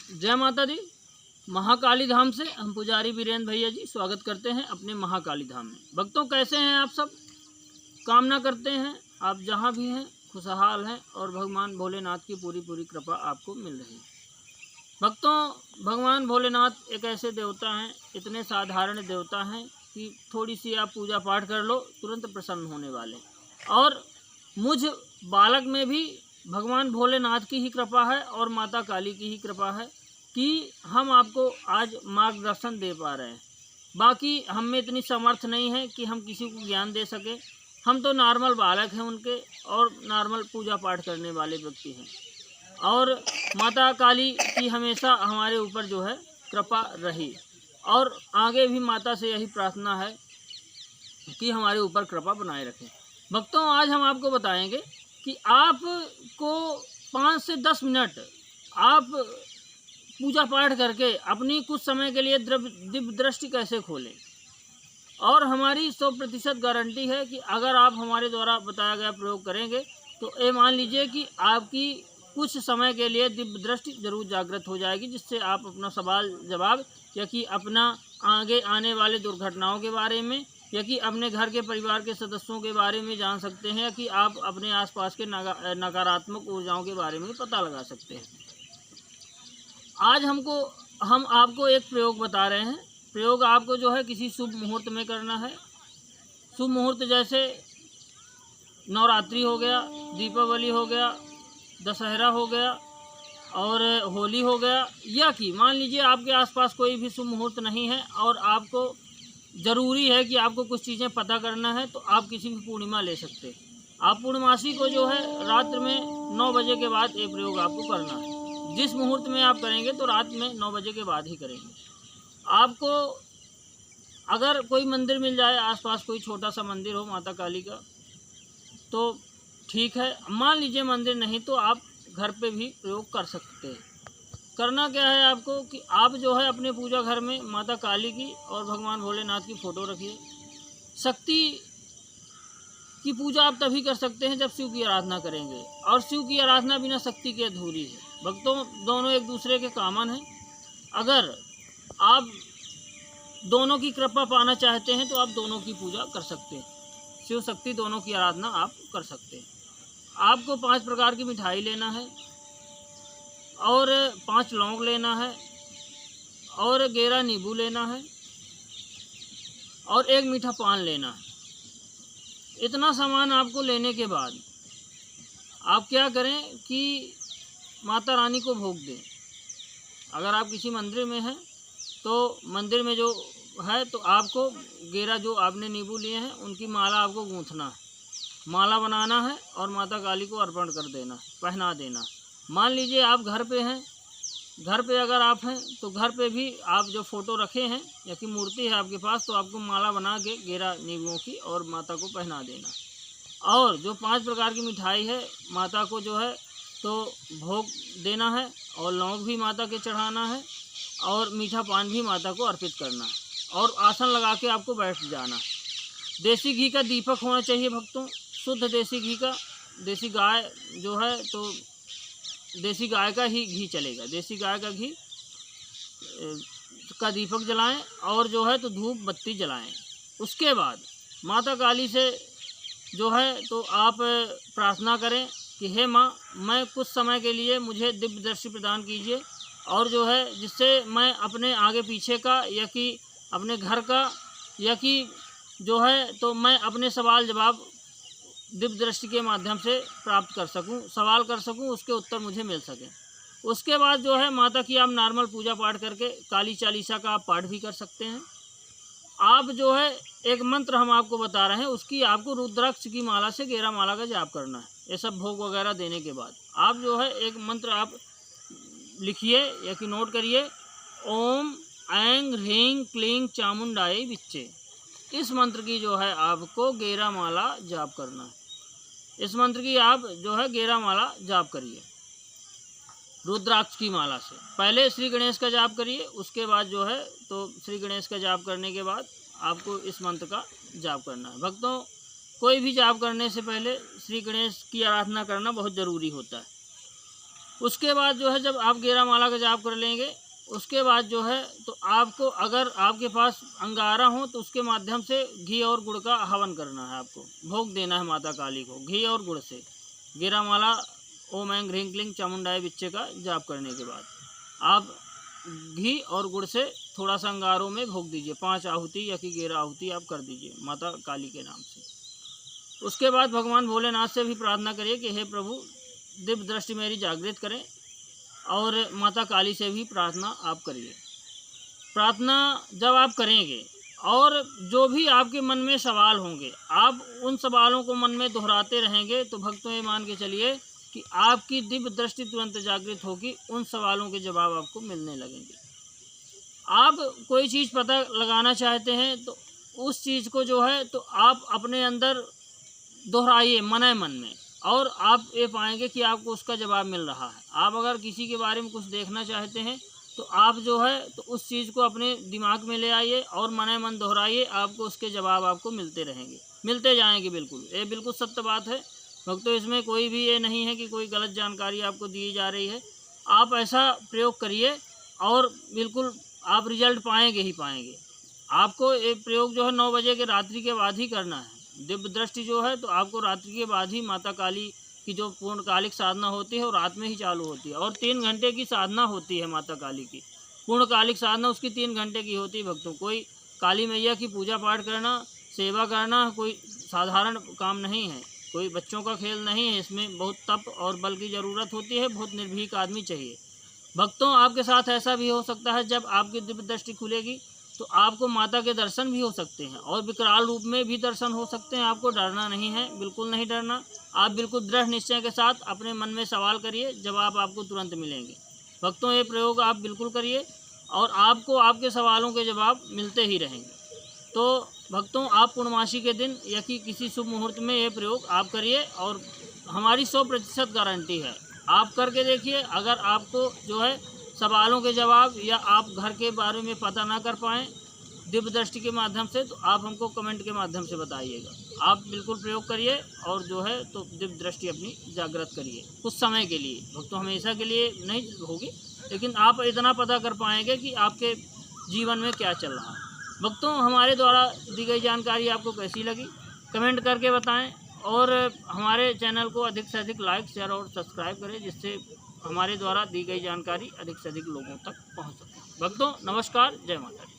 जय माता दी। महाकाली धाम से हम पुजारी वीरेंद्र भैया जी स्वागत करते हैं अपने महाकाली धाम में। भक्तों, कैसे हैं आप सब? कामना करते हैं आप जहां भी हैं खुशहाल हैं और भगवान भोलेनाथ की पूरी कृपा आपको मिल रही है। भक्तों, भगवान भोलेनाथ एक ऐसे देवता हैं, इतने साधारण देवता हैं कि थोड़ी सी आप पूजा पाठ कर लो तुरंत प्रसन्न होने वाले। और मुझ बालक में भी भगवान भोलेनाथ की ही कृपा है और माता काली की ही कृपा है कि हम आपको आज मार्गदर्शन दे पा रहे हैं। बाकी हम में इतनी समर्थ नहीं है कि हम किसी को ज्ञान दे सके। हम तो नॉर्मल बालक हैं उनके और नॉर्मल पूजा पाठ करने वाले व्यक्ति हैं। और माता काली की हमेशा हमारे ऊपर जो है कृपा रही और आगे भी माता से यही प्रार्थना है कि हमारे ऊपर कृपा बनाए रखें। भक्तों, आज हम आपको बताएंगे कि आपको 5 से 10 मिनट आप पूजा पाठ करके अपनी कुछ समय के लिए दिव्य दृष्टि कैसे खोलें। और हमारी 100% गारंटी है कि अगर आप हमारे द्वारा बताया गया प्रयोग करेंगे तो ये मान लीजिए कि आपकी कुछ समय के लिए दिव्य दृष्टि जरूर जागृत हो जाएगी, जिससे आप अपना सवाल जवाब या कि अपना आगे आने वाले दुर्घटनाओं के बारे में या कि अपने घर के परिवार के सदस्यों के बारे में जान सकते हैं, कि आप अपने आसपास के नकारात्मक ऊर्जाओं के बारे में पता लगा सकते हैं। आज हम आपको एक प्रयोग बता रहे हैं। प्रयोग आपको जो है किसी शुभ मुहूर्त में करना है। शुभ मुहूर्त जैसे नवरात्रि हो गया, दीपावली हो गया, दशहरा हो गया और होली हो गया, या कि मान लीजिए आपके आसपास कोई भी शुभ मुहूर्त नहीं है और आपको ज़रूरी है कि आपको कुछ चीज़ें पता करना है, तो आप किसी भी पूर्णिमा ले सकते हैं। आप पूर्णमासी को जो है रात्र में 9 बजे के बाद ये प्रयोग आपको करना है। जिस मुहूर्त में आप करेंगे तो रात में 9 बजे के बाद ही करेंगे। आपको अगर कोई मंदिर मिल जाए आसपास, कोई छोटा सा मंदिर हो माता काली का, तो ठीक है। मान लीजिए मंदिर नहीं तो आप घर पे भी प्रयोग कर सकते हैं। करना क्या है आपको कि आप जो है अपने पूजा घर में माता काली की और भगवान भोलेनाथ की फ़ोटो रखिए। शक्ति की पूजा आप तभी कर सकते हैं जब शिव की आराधना करेंगे, और शिव की आराधना बिना शक्ति के अधूरी है। भक्तों, दोनों एक दूसरे के कामन हैं। अगर आप दोनों की कृपा पाना चाहते हैं तो आप दोनों की पूजा कर सकते हैं। शिव शक्ति दोनों की आराधना आप कर सकते हैं। आपको 5 प्रकार की मिठाई लेना है और 5 लौंग लेना है और गेरा नींबू लेना है और 1 मीठा पान लेना है। इतना सामान आपको लेने के बाद आप क्या करें कि माता रानी को भोग दें। अगर आप किसी मंदिर में हैं तो मंदिर में जो है तो आपको गेरा जो आपने नींबू लिए हैं उनकी माला आपको गूंथना है, माला बनाना है और माता काली को अर्पण कर देना, पहना देना। मान लीजिए आप घर पे हैं, घर पे अगर आप हैं तो घर पे भी आप जो फ़ोटो रखे हैं या कि मूर्ति है आपके पास, तो आपको माला बना के गेरा नींबुओं की और माता को पहना देना। और जो 5 प्रकार की मिठाई है माता को जो है तो भोग देना है और लौंग भी माता के चढ़ाना है और मीठा पान भी माता को अर्पित करना है और आसन लगा के आपको बैठ जाना। देसी घी का दीपक होना चाहिए भक्तों, शुद्ध देसी घी का। देसी गाय जो है तो देसी गाय का ही घी चलेगा। देसी गाय का घी का दीपक जलाएं और जो है तो धूप बत्ती जलाएं। उसके बाद माता काली से जो है तो आप प्रार्थना करें कि हे माँ, मैं कुछ समय के लिए मुझे दिव्य दृष्टि प्रदान कीजिए और जो है जिससे मैं अपने आगे पीछे का या कि अपने घर का या कि जो है तो मैं अपने सवाल जवाब दिव्य दृष्टि के माध्यम से प्राप्त कर सकूं, सवाल कर सकूं, उसके उत्तर मुझे मिल सकें। उसके बाद जो है माता की आप नॉर्मल पूजा पाठ करके काली चालीसा का आप पाठ भी कर सकते हैं। आप जो है एक मंत्र हम आपको बता रहे हैं, उसकी आपको रुद्राक्ष की माला से गेरा माला का जाप करना है। ये सब भोग वगैरह देने के बाद आप जो है एक मंत्र आप लिखिए या कि नोट करिए, ओम ऐं ह्रीं क्लीं चामुंडाई विच्चे। इस मंत्र की जो है आपको गेरा माला जाप करना है। इस मंत्र की आप जो है गेरा माला जाप करिए रुद्राक्ष की माला से। पहले श्री गणेश का जाप करिए, उसके बाद जो है तो श्री गणेश का जाप करने के बाद आपको इस मंत्र का जाप करना है। भक्तों, कोई भी जाप करने से पहले श्री गणेश की आराधना करना बहुत ज़रूरी होता है। उसके बाद जो है जब आप गेरा माला का जाप कर लेंगे, उसके बाद जो है तो आपको, अगर आपके पास अंगारा हो तो उसके माध्यम से घी और गुड़ का हवन करना है, आपको भोग देना है माता काली को घी और गुड़ से। गेरा माला ओम ऐं ह्रीं क्लीं चामुंडाय विच्चे का जाप करने के बाद आप घी और गुड़ से थोड़ा सा अंगारों में भोग दीजिए, 5 आहुति या कि 11 आहुति आप कर दीजिए माता काली के नाम से। उसके बाद भगवान भोलेनाथ से भी प्रार्थना करिए कि हे प्रभु दिव्य दृष्टि मेरी जागृत करें, और माता काली से भी प्रार्थना आप करिए। प्रार्थना जब आप करेंगे और जो भी आपके मन में सवाल होंगे, आप उन सवालों को मन में दोहराते रहेंगे, तो भक्तों ये मान के चलिए कि आपकी दिव्य दृष्टि तुरंत जागृत होगी, उन सवालों के जवाब आपको मिलने लगेंगे। आप कोई चीज़ पता लगाना चाहते हैं तो उस चीज़ को जो है तो आप अपने अंदर दोहराइए मन में, और आप ये पाएंगे कि आपको उसका जवाब मिल रहा है। आप अगर किसी के बारे में कुछ देखना चाहते हैं तो आप जो है तो उस चीज़ को अपने दिमाग में ले आइए और मन दोहराइए, आपको उसके जवाब आपको मिलते रहेंगे, मिलते जाएंगे। बिल्कुल ये बिल्कुल सत्य बात है भक्तों, इसमें कोई भी ये नहीं है कि कोई गलत जानकारी आपको दी जा रही है। आप ऐसा प्रयोग करिए और बिल्कुल आप रिजल्ट पाएंगे ही पाएंगे। आपको ये प्रयोग जो है 9 बजे के रात्रि के बाद ही करना है। दिव्य दृष्टि जो है तो आपको रात्रि के बाद ही माता काली की जो पूर्णकालिक साधना होती है वो रात में ही चालू होती है, और 3 घंटे की साधना होती है माता काली की। पूर्णकालिक साधना उसकी 3 घंटे की होती है भक्तों। कोई काली मैया की पूजा पाठ करना, सेवा करना कोई साधारण काम नहीं है, कोई बच्चों का खेल नहीं है। इसमें बहुत तप और बल की ज़रूरत होती है, बहुत निर्भीक आदमी चाहिए। भक्तों आपके साथ ऐसा भी हो सकता है, जब आपकी दिव्य दृष्टि खुलेगी तो आपको माता के दर्शन भी हो सकते हैं, और विकराल रूप में भी दर्शन हो सकते हैं। आपको डरना नहीं है, बिल्कुल नहीं डरना। आप बिल्कुल दृढ़ निश्चय के साथ अपने मन में सवाल करिए, जवाब आपको तुरंत मिलेंगे। भक्तों ये प्रयोग आप बिल्कुल करिए और आपको आपके सवालों के जवाब मिलते ही रहेंगे। तो भक्तों आप पूर्णमासी के दिन या कि किसी शुभ मुहूर्त में ये प्रयोग आप करिए, और हमारी 100% गारंटी है। आप करके देखिए, अगर आपको जो है सवालों के जवाब या आप घर के बारे में पता ना कर पाएँ दिव्य दृष्टि के माध्यम से, तो आप हमको कमेंट के माध्यम से बताइएगा। आप बिल्कुल प्रयोग करिए और जो है तो दिव्य दृष्टि अपनी जागृत करिए कुछ समय के लिए। भक्तों हमेशा के लिए नहीं होगी, लेकिन आप इतना पता कर पाएंगे कि आपके जीवन में क्या चल रहा है। भक्तों हमारे द्वारा दी गई जानकारी आपको कैसी लगी कमेंट करके बताएं, और हमारे चैनल को अधिक से अधिक लाइक शेयर और सब्सक्राइब करें, जिससे हमारे द्वारा दी गई जानकारी अधिक से अधिक लोगों तक पहुंच सके। भक्तों नमस्कार, जय माता दी।